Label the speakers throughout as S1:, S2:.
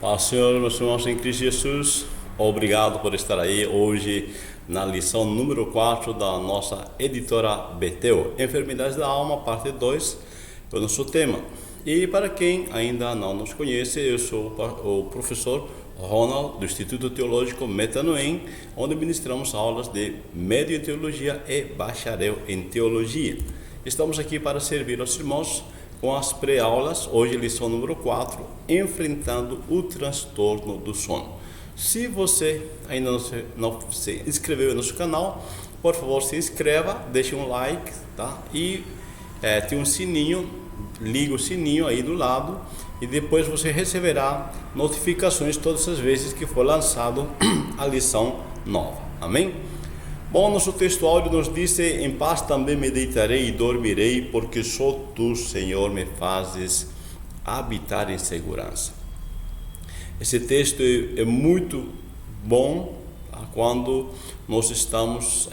S1: Paz, Senhor, meus irmãos em Cristo Jesus, obrigado por estar aí hoje na lição número 4 da nossa editora Betel, Enfermidades da Alma, parte 2, é o nosso tema. E para quem ainda não nos conhece, eu sou o professor Ronald, do Instituto Teológico Metanoem, onde ministramos aulas de médio em teologia e bacharel em teologia. Estamos aqui para servir aos irmãos com as pré-aulas, hoje lição número 4, enfrentando o transtorno do sono. Se você ainda não se inscreveu no nosso canal, por favor se inscreva, deixe um like, tá? E tem um sininho, liga o sininho aí do lado e depois você receberá notificações todas as vezes que for lançado a lição nova. Amém? Bom, nosso texto áudio nos diz: em paz também me deitarei e dormirei, porque só tu, Senhor, me fazes habitar em segurança. Esse texto é muito bom, tá? Quando nós estamos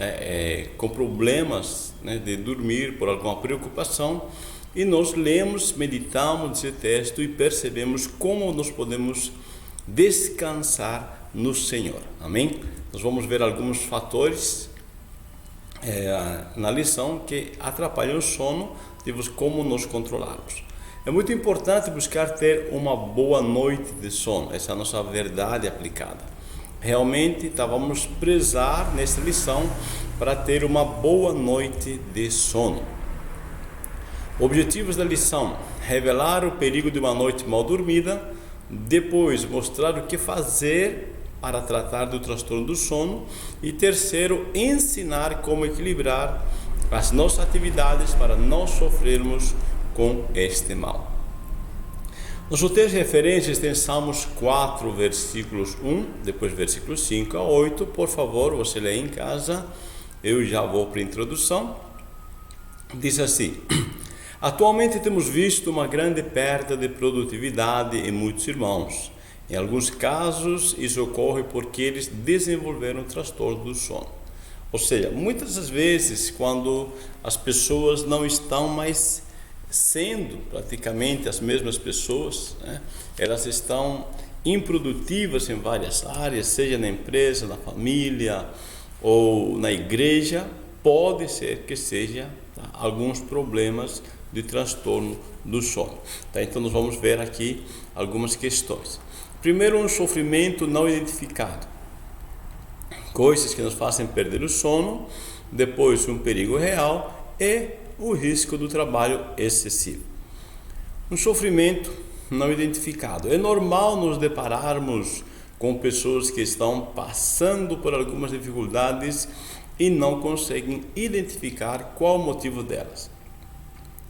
S1: com problemas, né, de dormir por alguma preocupação, e nós lemos, meditamos esse texto e percebemos como nós podemos descansar no Senhor. Amém? Nós vamos ver alguns fatores na lição que atrapalham o sono e como nos controlarmos. É muito importante buscar ter uma boa noite de sono. Essa é a nossa verdade aplicada. Realmente vamos prezar nessa lição para ter uma boa noite de sono. Objetivos da lição: revelar o perigo de uma noite mal dormida, depois mostrar o que fazer para tratar do transtorno do sono e terceiro, ensinar como equilibrar as nossas atividades para não sofrermos com este mal. Nosso texto de referência está em Salmos 4, versículos 1, depois versículos 5 a 8. Por favor, você lê em casa, eu já vou para a introdução. Diz assim: atualmente temos visto uma grande perda de produtividade em muitos irmãos. Em alguns casos, isso ocorre porque eles desenvolveram o transtorno do sono. Ou seja, muitas das vezes, quando as pessoas não estão mais sendo praticamente as mesmas pessoas, né, elas estão improdutivas em várias áreas, seja na empresa, na família ou na igreja, pode ser que seja alguns problemas de transtorno do sono. Tá? Então, nós vamos ver aqui algumas questões. Primeiro, um sofrimento não identificado, coisas que nos fazem perder o sono. Depois, um perigo real e o risco do trabalho excessivo. Um sofrimento não identificado. É normal nos depararmos com pessoas que estão passando por algumas dificuldades e não conseguem identificar qual o motivo delas.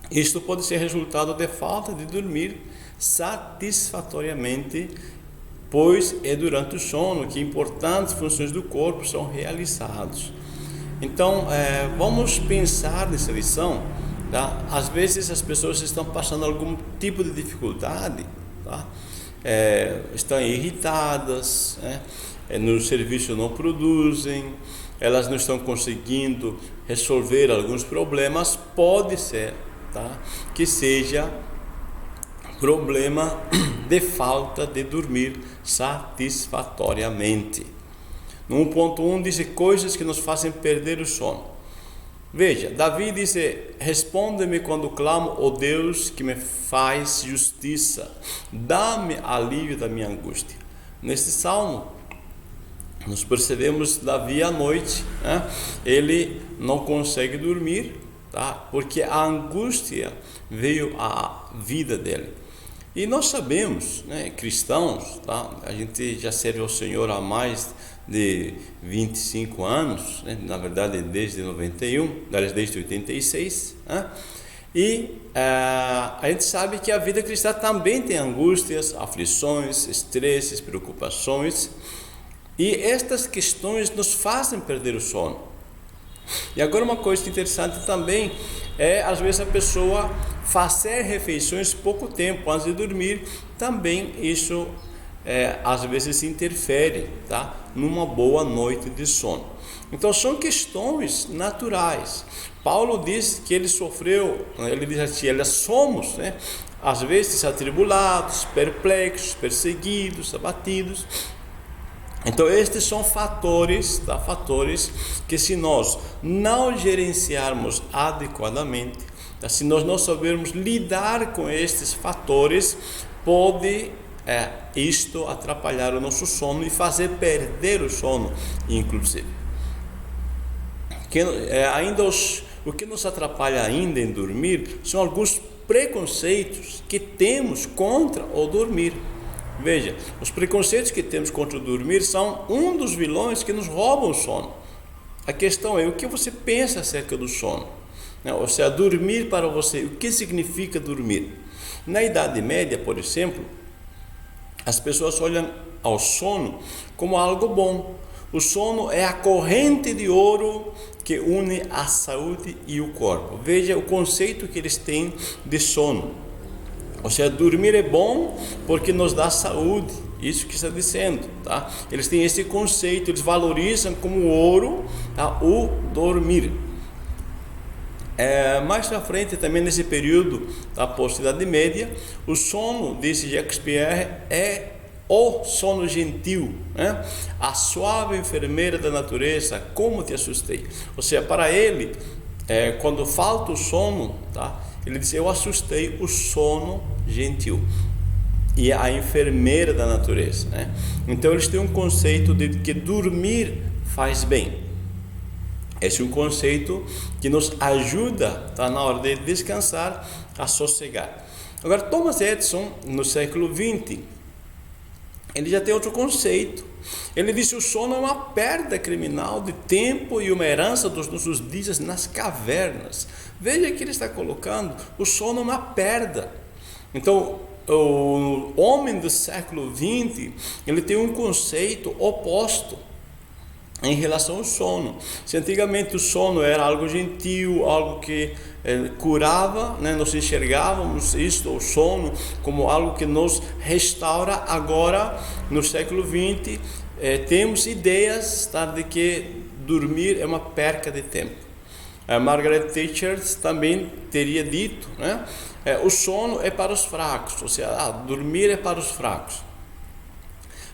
S1: Isto pode ser resultado de falta de dormir satisfatoriamente, pois é durante o sono que importantes funções do corpo são realizadas. Então, vamos pensar nessa lição, tá? Às vezes as pessoas estão passando algum tipo de dificuldade, tá? Estão irritadas, né? No serviço não produzem, elas não estão conseguindo resolver alguns problemas. Pode ser, tá, que seja problema de falta de dormir satisfatoriamente. No 1.1 diz coisas que nos fazem perder o sono. Veja, Davi disse: responde-me quando clamo, ó Deus, que me faz justiça, dá-me alívio da minha angústia. Neste salmo, nós percebemos Davi à noite, né? Ele não consegue dormir, tá? Porque a angústia veio à vida dele. E nós sabemos, né, cristãos, tá? A gente já serve ao Senhor há mais de 25 anos, né? Na verdade desde 91, desde 86, né? E a gente sabe que a vida cristã também tem angústias, aflições, estresses, preocupações, e estas questões nos fazem perder o sono. E agora uma coisa interessante também é, às vezes, a pessoa fazer refeições pouco tempo antes de dormir. Também isso às vezes interfere, tá, numa boa noite de sono. Então são questões naturais. Paulo diz que ele sofreu, ele diz assim, eles somos, às vezes atribulados, perplexos, perseguidos, abatidos. Então estes são fatores, fatores que se nós não gerenciarmos adequadamente, se nós não soubermos lidar com estes fatores, pode isto atrapalhar o nosso sono e fazer perder o sono, inclusive. O que nos atrapalha ainda em dormir são alguns preconceitos que temos contra o dormir. Veja, os preconceitos que temos contra o dormir são um dos vilões que nos roubam o sono. A questão é o que você pensa acerca do sono, ou seja, dormir para você, o que significa dormir? Na Idade Média, por exemplo, as pessoas olham ao sono como algo bom. O sono é a corrente de ouro que une a saúde e o corpo. Veja o conceito que eles têm de sono. Ou seja, dormir é bom porque nos dá saúde. Isso que está dizendo, tá? Eles têm esse conceito, eles valorizam como ouro, o dormir. Mais à frente, também nesse período da pós-Idade Média, o sono, disse Shakespeare, é o sono gentil, a suave enfermeira da natureza, como te assustei. Ou seja, para ele, quando falta o sono, ele diz, eu assustei o sono gentil, e a enfermeira da natureza. Então eles têm um conceito de que dormir faz bem. Esse é um conceito que nos ajuda, na hora de descansar, a sossegar. Agora, Thomas Edison, no século XX, ele já tem outro conceito. Ele disse que o sono é uma perda criminal de tempo e uma herança dos nossos dias nas cavernas. Veja que ele está colocando o sono na perda. Então, o homem do século XX, ele tem um conceito oposto em relação ao sono. Se antigamente o sono era algo gentil, algo que curava, nós enxergávamos isto, o sono, como algo que nos restaura, agora no século XX temos ideias de que dormir é uma perca de tempo. A Margaret Thatcher também teria dito, o sono é para os fracos, ou seja, dormir é para os fracos.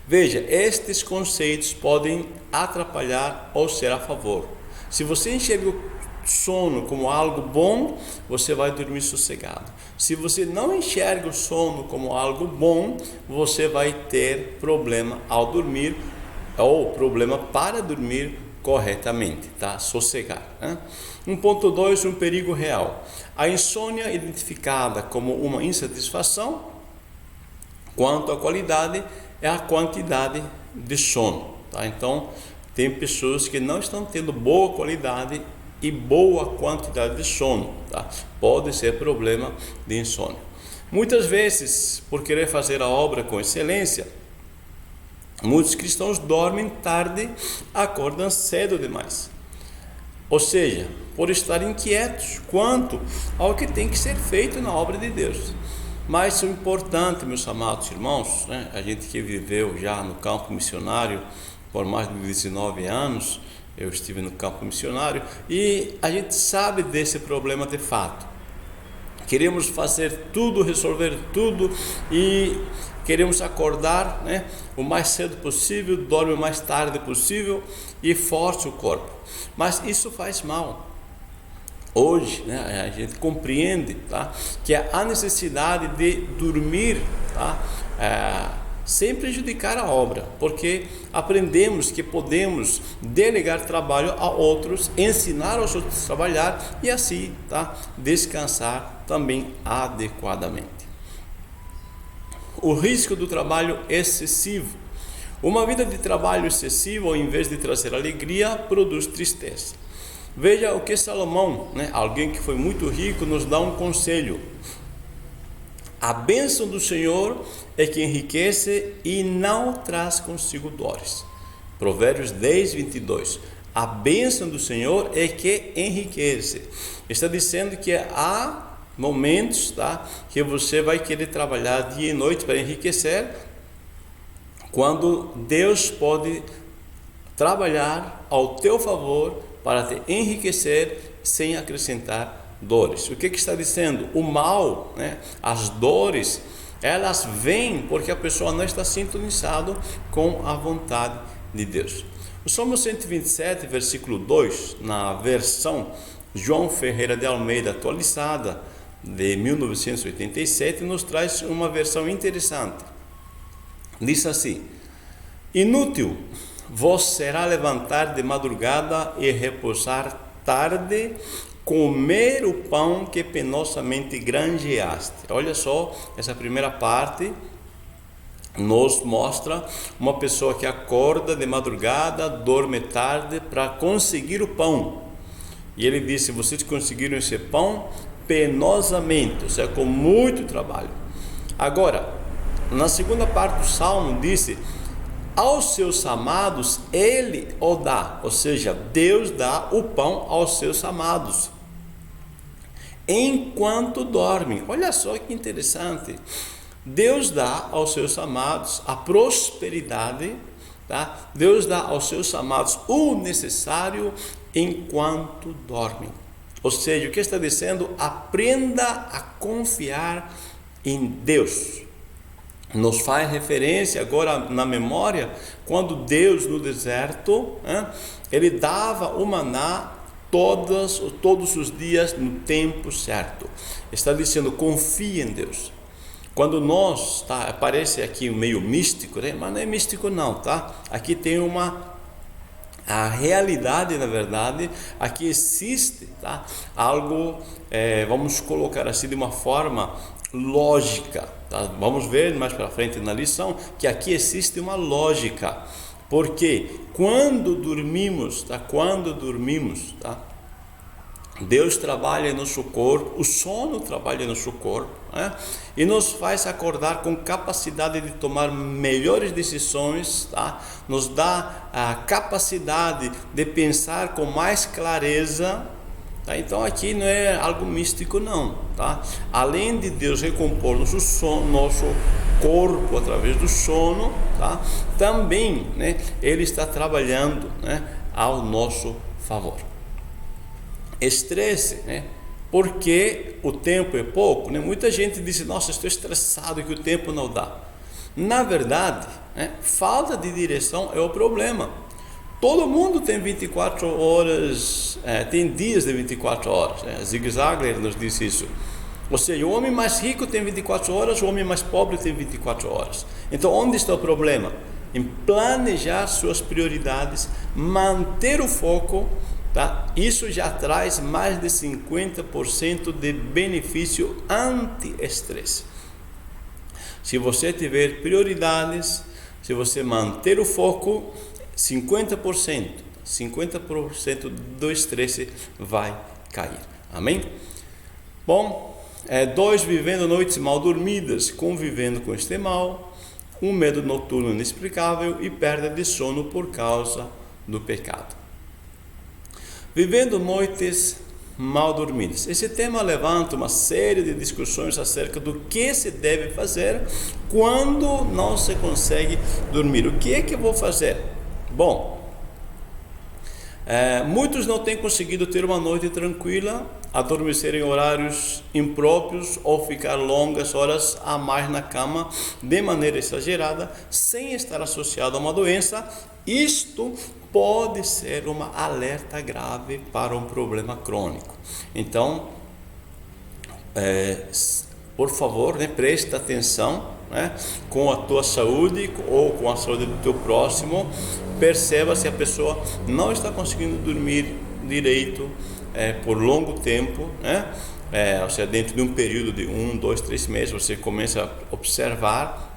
S1: Veja, estes conceitos podem atrapalhar ou ser a favor. Se você enxerga o sono como algo bom, você vai dormir sossegado. Se você não enxerga o sono como algo bom, você vai ter problema ao dormir, ou problema para dormir corretamente, sossegar. 1.2, um perigo real. A insônia identificada como uma insatisfação quanto à qualidade é a quantidade de sono, Então, tem pessoas que não estão tendo boa qualidade e boa quantidade de sono, Pode ser problema de insônia. Muitas vezes, por querer fazer a obra com excelência, muitos cristãos dormem tarde, acordam cedo demais. Ou seja, por estar inquietos quanto ao que tem que ser feito na obra de Deus. Mas o importante, meus amados irmãos, a gente que viveu já no campo missionário por mais de 19 anos, eu estive no campo missionário, e a gente sabe desse problema de fato. Queremos fazer tudo, resolver tudo, e queremos acordar o mais cedo possível, dorme o mais tarde possível e força o corpo. Mas isso faz mal. Hoje, a gente compreende, que há necessidade de dormir, sem prejudicar a obra, porque aprendemos que podemos delegar trabalho a outros, ensinar aos outros a trabalhar e assim, descansar também adequadamente. O risco do trabalho excessivo. Uma vida de trabalho excessivo, ao invés de trazer alegria, produz tristeza. Veja o que Salomão, alguém que foi muito rico, nos dá um conselho. A bênção do Senhor é que enriquece e não traz consigo dores. Provérbios 10, 22. A bênção do Senhor é que enriquece. Está dizendo que há momentos, que você vai querer trabalhar dia e noite para enriquecer, quando Deus pode trabalhar ao teu favor para te enriquecer sem acrescentar dores. O que está dizendo? O mal, né? As dores, elas vêm porque a pessoa não está sintonizado com a vontade de Deus. O Salmo 127, versículo 2, na versão João Ferreira de Almeida atualizada de 1987, nos traz uma versão interessante. Diz assim: inútil vos será levantar de madrugada e repousar tarde, comer o pão que penosamente granjeaste. Olha só, essa primeira parte nos mostra uma pessoa que acorda de madrugada, dorme tarde para conseguir o pão. E ele disse: vocês conseguiram esse pão penosamente, ou seja, com muito trabalho. Agora, na segunda parte do Salmo, disse: aos seus amados ele o dá, ou seja, Deus dá o pão aos seus amados enquanto dormem. Olha só que interessante. Deus dá aos seus amados a prosperidade, tá? Deus dá aos seus amados o necessário enquanto dormem. Ou seja, o que está dizendo? Aprenda a confiar em Deus. Nos faz referência agora na memória, quando Deus no deserto, ele dava o maná todos os dias no tempo certo. Está dizendo: confie em Deus. Quando nós, parece aqui meio místico, né? Mas não é místico não, tá? Aqui tem a realidade, na verdade, aqui existe, tá? Algo, vamos colocar assim de uma forma lógica, tá? Vamos ver mais para frente na lição que aqui existe uma lógica, porque quando dormimos, tá? Deus trabalha em nosso corpo, o sono trabalha em nosso corpo, né? E nos faz acordar com capacidade de tomar melhores decisões, tá? Nos dá a capacidade de pensar com mais clareza, tá? Então aqui não é algo místico não, tá? Além de Deus recompor nosso corpo através do sono, tá? Também, né, Ele está trabalhando, né, ao nosso favor. Estresse, né? Porque o tempo é pouco, né? Muita gente diz: nossa, estou estressado que o tempo não dá. Na verdade, né, falta de direção é o problema. Todo mundo tem 24 horas, tem dias de 24 horas, né? Zig Ziglar nos disse isso. Ou seja, o homem mais rico tem 24 horas, o homem mais pobre tem 24 horas. Então, onde está o problema? Em planejar suas prioridades, manter o foco, tá? Isso já traz mais de 50% de benefício anti-estresse. Se você tiver prioridades, se você manter o foco, 50% do estresse vai cair. Amém? Bom, 2, vivendo noites mal dormidas, convivendo com este mal, um medo noturno inexplicável e perda de sono por causa do pecado. Vivendo noites mal dormidas. Esse tema levanta uma série de discussões acerca do que se deve fazer quando não se consegue dormir. O que é que eu vou fazer? Bom, muitos não têm conseguido ter uma noite tranquila, adormecer em horários impróprios ou ficar longas horas a mais na cama de maneira exagerada, sem estar associado a uma doença. Isto pode ser uma alerta grave para um problema crônico. Então, por favor, né, preste atenção, né, com a tua saúde ou com a saúde do teu próximo. Perceba se a pessoa não está conseguindo dormir direito por longo tempo, né? Ou seja, dentro de um período de 1, 2, 3 meses, você começa a observar.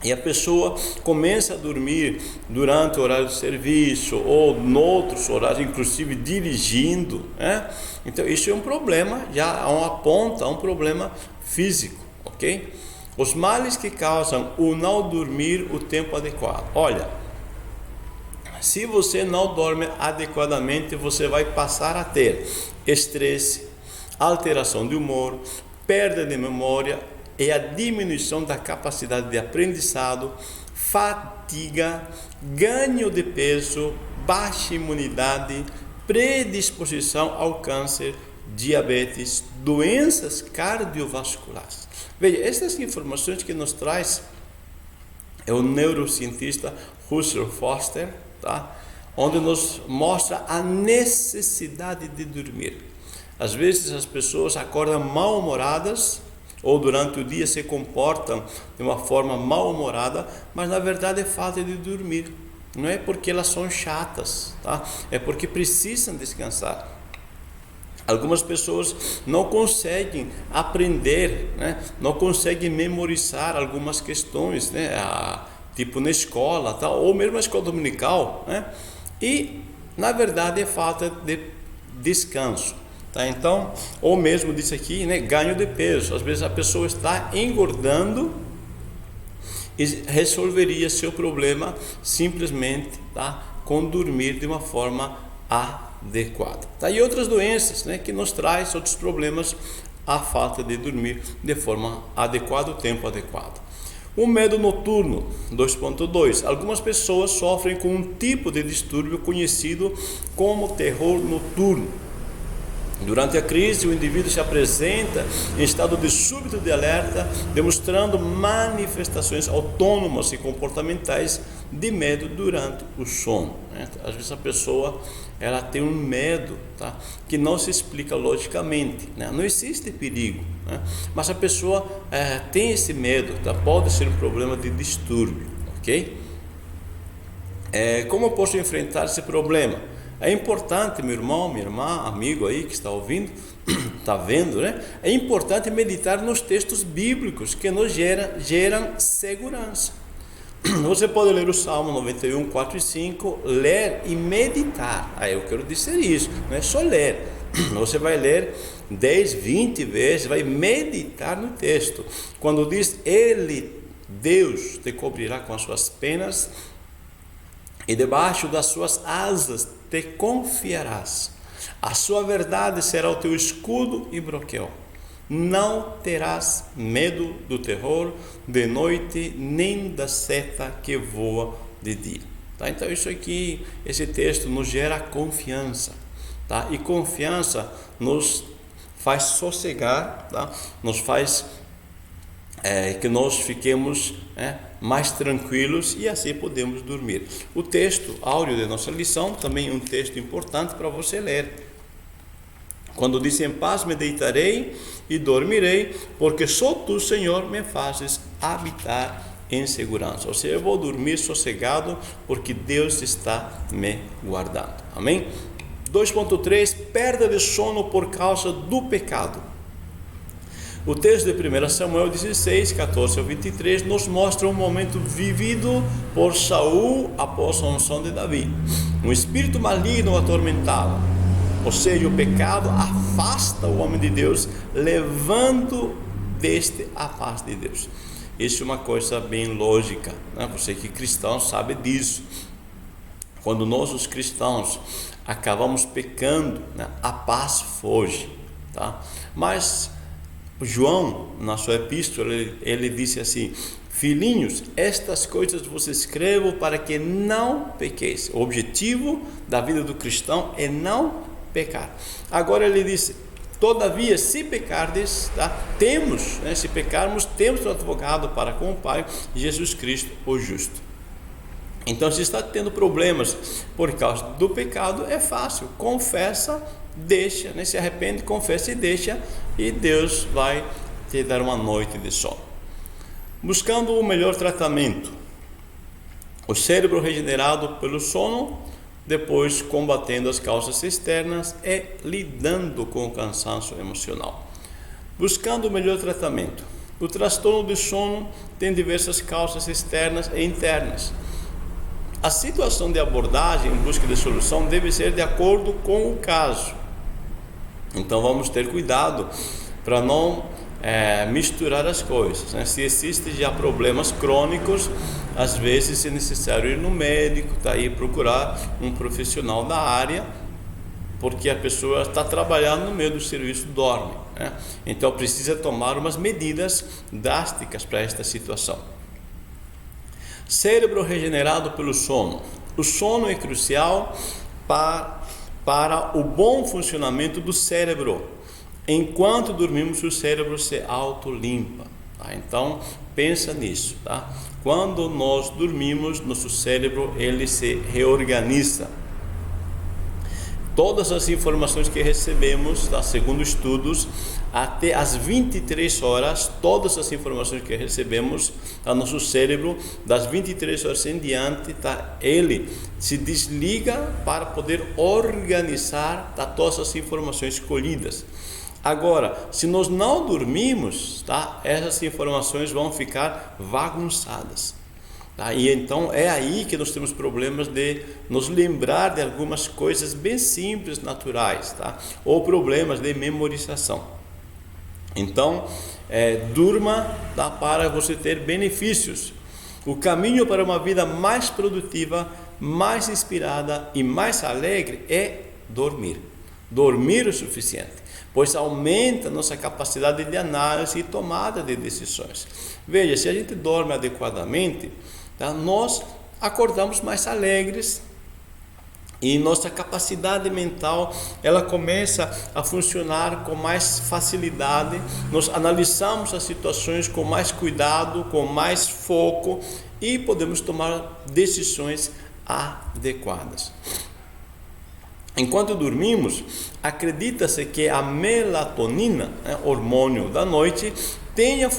S1: E a pessoa começa a dormir durante o horário de serviço ou em outros horários, inclusive dirigindo, né? Então isso é um problema, já aponta a um problema físico, ok? Os males que causam o não dormir o tempo adequado. Olha, se você não dorme adequadamente, você vai passar a ter estresse, alteração de humor, perda de memória e a diminuição da capacidade de aprendizado, fadiga, ganho de peso, baixa imunidade, predisposição ao câncer, diabetes, doenças cardiovasculares. Veja, essas informações que nos traz é o neurocientista Russell Foster, tá? Onde nos mostra a necessidade de dormir. Às vezes as pessoas acordam mal-humoradas ou durante o dia se comportam de uma forma mal-humorada, mas na verdade é falta de dormir. Não é porque elas são chatas, tá? É porque precisam descansar. Algumas pessoas não conseguem aprender, né? Não conseguem memorizar algumas questões, né? Tipo na escola, tá? Ou mesmo na escola dominical, né? E na verdade é falta de descanso, tá? Então, ou mesmo disse aqui, né? Ganho de peso. Às vezes a pessoa está engordando e resolveria seu problema simplesmente, tá? Com dormir de uma forma adequada, tá? E outras doenças, né? Que nos traz outros problemas, a falta de dormir de forma adequada, o tempo adequado. O medo noturno, 2.2. Algumas pessoas sofrem com um tipo de distúrbio conhecido como terror noturno. Durante a crise, o indivíduo se apresenta em estado de súbito de alerta, demonstrando manifestações autônomas e comportamentais de medo durante o sono. Às vezes a pessoa ela tem um medo, tá? Que não se explica logicamente, né? Não existe perigo, né? Mas a pessoa tem esse medo, tá? Pode ser um problema de distúrbio, ok? Como eu posso enfrentar esse problema? É importante, meu irmão, minha irmã, amigo aí que está ouvindo, está vendo, né? É importante meditar nos textos bíblicos que nos geram segurança. Você pode ler o Salmo 91, 4 e 5, ler e meditar. Eu quero dizer isso, não é só ler. Você vai ler 10, 20 vezes, vai meditar no texto. Quando diz, Deus te cobrirá com as suas penas e debaixo das suas asas te confiarás. A sua verdade será o teu escudo e broquel. Não terás medo do terror de noite, nem da seta que voa de dia. Tá? Então isso aqui, esse texto nos gera confiança, tá? E confiança nos faz sossegar, tá? Nos faz que nós fiquemos mais tranquilos e assim podemos dormir. O texto áureo de nossa lição também é um texto importante para você ler. Quando diz, em paz me deitarei e dormirei, porque só tu, Senhor, me fazes habitar em segurança. Ou seja, eu vou dormir sossegado porque Deus está me guardando. Amém? 2.3, perda de sono por causa do pecado. O texto de 1 Samuel 16, 14 ao 23 nos mostra um momento vivido por Saul após a unção de Davi. Um espírito maligno o atormentava. Ou seja, o pecado afasta o homem de Deus, levando deste a paz de Deus. Isso é uma coisa bem lógica, né? Você que é cristão sabe disso. Quando nós, os cristãos, acabamos pecando, né? A paz foge, tá? Mas João, na sua epístola, ele disse assim: filhinhos, estas coisas vos escrevo para que não pequeis. O objetivo da vida do cristão é não pecar. Agora ele disse, todavia, se pecardes, tá? Temos, né? Se pecarmos, temos um advogado para com o Pai, Jesus Cristo, o justo. Então, se está tendo problemas por causa do pecado, é fácil, confessa, deixa, né? Se arrepende, confessa e deixa, e Deus vai te dar uma noite de sono. Buscando o melhor tratamento, o cérebro regenerado pelo sono, depois combatendo as causas externas e lidando com o cansaço emocional. Buscando o melhor tratamento. O transtorno de sono tem diversas causas externas e internas. A situação de abordagem em busca de solução deve ser de acordo com o caso. Então vamos ter cuidado para não misturar as coisas, né? Se existem já problemas crônicos, às vezes é necessário ir no médico, tá? E procurar um profissional da área, porque a pessoa está trabalhando no meio do serviço, dorme, né? Então precisa tomar umas medidas drásticas para esta situação. Cérebro regenerado pelo sono. O sono é crucial para o bom funcionamento do cérebro. Enquanto dormimos, o cérebro se autolimpa. Tá? Então, pensa nisso. Tá? Quando nós dormimos, nosso cérebro ele se reorganiza. Todas as informações que recebemos, tá? Segundo estudos, até as 23 horas, todas as informações que recebemos, tá? Nosso cérebro, das 23 horas em diante, tá? Ele se desliga para poder organizar, tá? Todas as informações colhidas. Agora, se nós não dormimos, tá? Essas informações vão ficar bagunçadas. Tá? E então é aí que nós temos problemas de nos lembrar de algumas coisas bem simples, naturais, tá? Ou problemas de memorização. Então, durma, tá? Para você ter benefícios. O caminho para uma vida mais produtiva, mais inspirada e mais alegre é dormir. Dormir o suficiente, pois aumenta nossa capacidade de análise e tomada de decisões. Veja, se a gente dorme adequadamente, tá? Nós acordamos mais alegres e nossa capacidade mental ela começa a funcionar com mais facilidade. Nós analisamos as situações com mais cuidado, com mais foco e podemos tomar decisões adequadas. Enquanto dormimos, acredita-se que a melatonina, hormônio da noite, tenha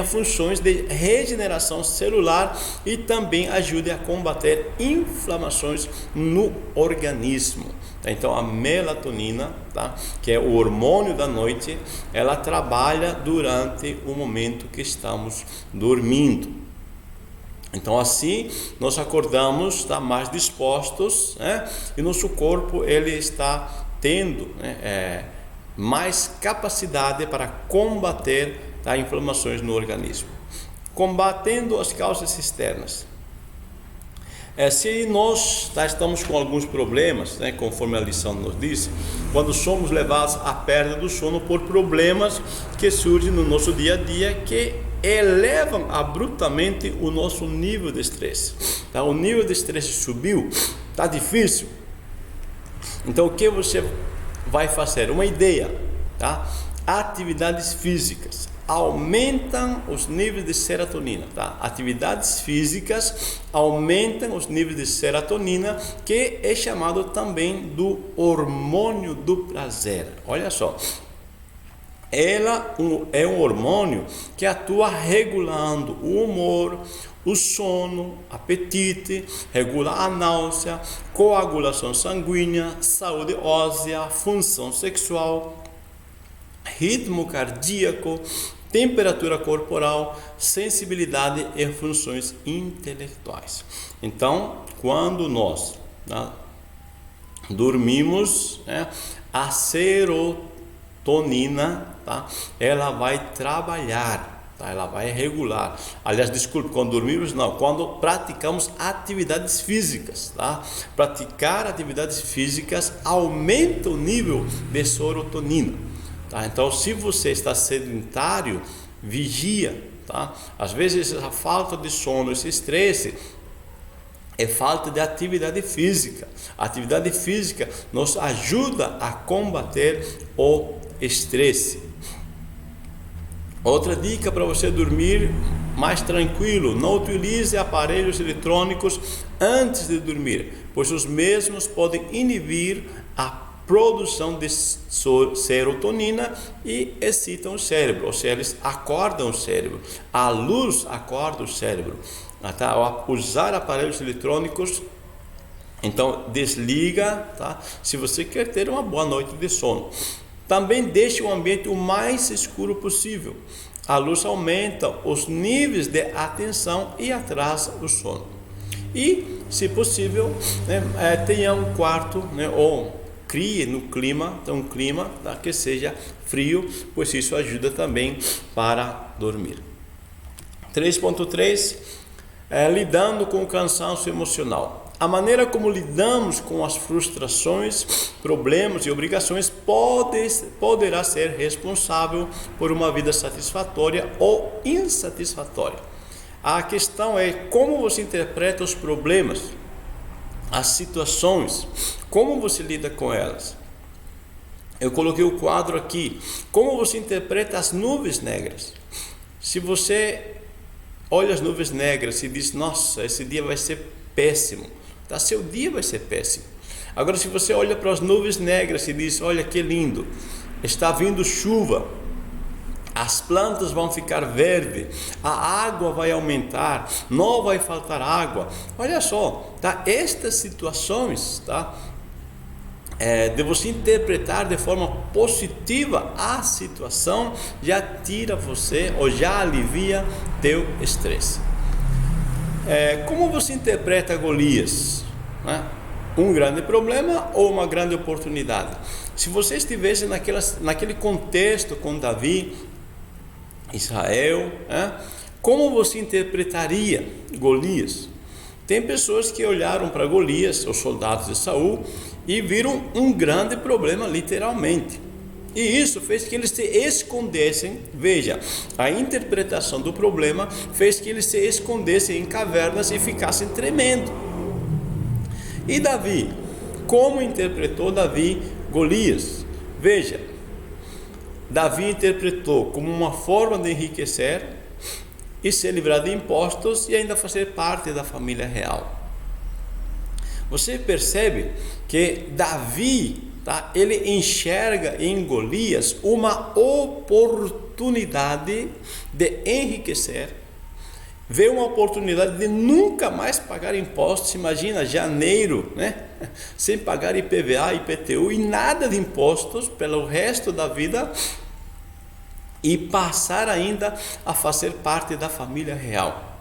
S1: funções de regeneração celular e também ajude a combater inflamações no organismo. Então a melatonina, tá? Que é o hormônio da noite, ela trabalha durante o momento que estamos dormindo. Então assim nós acordamos, tá, mais dispostos, né? E nosso corpo ele está tendo, né, mais capacidade para combater, tá, inflamações no organismo. Combatendo as causas externas. Se nós estamos com alguns problemas, né, conforme a lição nos diz, quando somos levados à perda do sono por problemas que surgem no nosso dia a dia, que elevam abruptamente o nosso nível de estresse. Tá? O nível de estresse subiu, está difícil. Então o que você vai fazer? Uma ideia, tá? Atividades físicas aumentam os níveis de serotonina, tá? Atividades físicas aumentam os níveis de serotonina, que é chamado também do hormônio do prazer. Olha só, ela é um hormônio que atua regulando o humor, o sono, apetite, regula a náusea, coagulação sanguínea, saúde óssea, função sexual, ritmo cardíaco, temperatura corporal, sensibilidade e funções intelectuais. Então, quando nós, né, dormimos, né, a serotonina, tá, ela vai trabalhar. Tá, ela vai regular. Aliás, desculpe, quando dormimos não, quando praticamos atividades físicas, tá? Praticar atividades físicas aumenta o nível de serotonina, tá? Então, se você está sedentário, vigia, tá? Às vezes a falta de sono, esse estresse é falta de atividade física. A atividade física nos ajuda a combater o estresse. Outra dica para você dormir mais tranquilo: não utilize aparelhos eletrônicos antes de dormir, pois os mesmos podem inibir a produção de serotonina e excitam o cérebro, ou seja, eles acordam o cérebro. A luz acorda o cérebro. Tá? Ao usar aparelhos eletrônicos, então desliga, tá? Se você quer ter uma boa noite de sono. Também deixe o ambiente o mais escuro possível. A luz aumenta os níveis de atenção e atrasa o sono. E, se possível, né, tenha um quarto, né, ou crie no clima, um clima, tá, que seja frio, pois isso ajuda também para dormir. 3.3 lidando com o cansaço emocional. A maneira como lidamos com as frustrações, problemas e obrigações poderá ser responsável por uma vida satisfatória ou insatisfatória. A questão é como você interpreta os problemas, as situações, como você lida com elas. Eu coloquei o quadro aqui, como você interpreta as nuvens negras. Se você olha as nuvens negras e diz, nossa, esse dia vai ser péssimo, tá? Seu dia vai ser péssimo. Agora, se você olha para as nuvens negras e diz, olha que lindo, está vindo chuva, as plantas vão ficar verdes, a água vai aumentar, não vai faltar água. Olha só, tá? Estas situações, tá? De você interpretar de forma positiva a situação, já tira você ou já alivia teu estresse. Como você interpreta Golias? Né? Um grande problema ou uma grande oportunidade? Se você estivesse naquele contexto com Davi, Israel, como você interpretaria Golias? Tem pessoas que olharam para Golias, os soldados de Saul, e viram um grande problema, literalmente. E isso fez que eles se escondessem. Veja, a interpretação do problema fez que eles se escondessem em cavernas e ficassem tremendo. E Davi, como interpretou Davi Golias? Veja, Davi interpretou como uma forma de enriquecer e se livrar de impostos e ainda fazer parte da família real. Você percebe que Davi, tá, ele enxerga em Golias uma oportunidade de enriquecer, vê uma oportunidade de nunca mais pagar impostos. Imagina, janeiro, né? Sem pagar IPVA, IPTU e nada de impostos pelo resto da vida, e passar ainda a fazer parte da família real.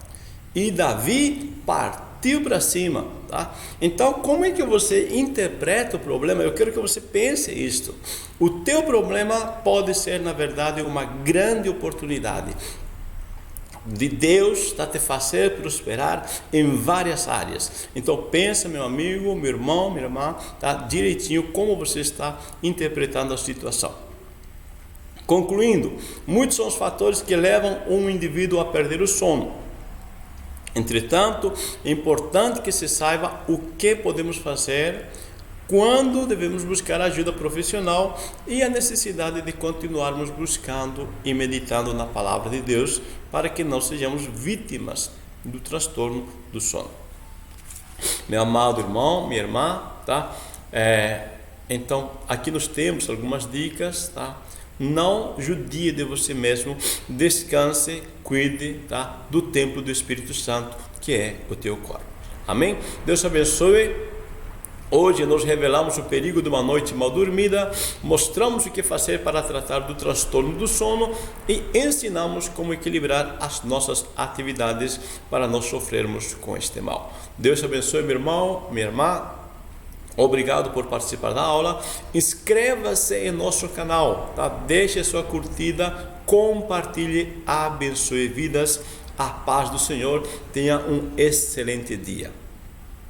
S1: E Davi partiu para cima, tá? Então, como é que você interpreta o problema? Eu quero que você pense isto. O teu problema pode ser, na verdade, uma grande oportunidade de Deus tá te fazer prosperar em várias áreas. Então pensa, meu amigo, meu irmão, minha irmã, tá direitinho como você está interpretando a situação. Concluindo, muitos são os fatores que levam um indivíduo a perder o sono. Entretanto, é importante que se saiba o que podemos fazer, quando devemos buscar ajuda profissional e a necessidade de continuarmos buscando e meditando na palavra de Deus para que não sejamos vítimas do transtorno do sono. Meu amado irmão, minha irmã, tá? Então, aqui nós temos algumas dicas, tá? Não judie de você mesmo, descanse, cuide, tá? Do templo do Espírito Santo, que é o teu corpo. Amém? Deus abençoe. Hoje nós revelamos o perigo de uma noite mal dormida, mostramos o que fazer para tratar do transtorno do sono e ensinamos como equilibrar as nossas atividades para não sofrermos com este mal. Deus abençoe, meu irmão, minha irmã. Obrigado por participar da aula. Inscreva-se em nosso canal, tá? Deixe sua curtida, compartilhe, abençoe vidas. A paz do Senhor. Tenha um excelente dia.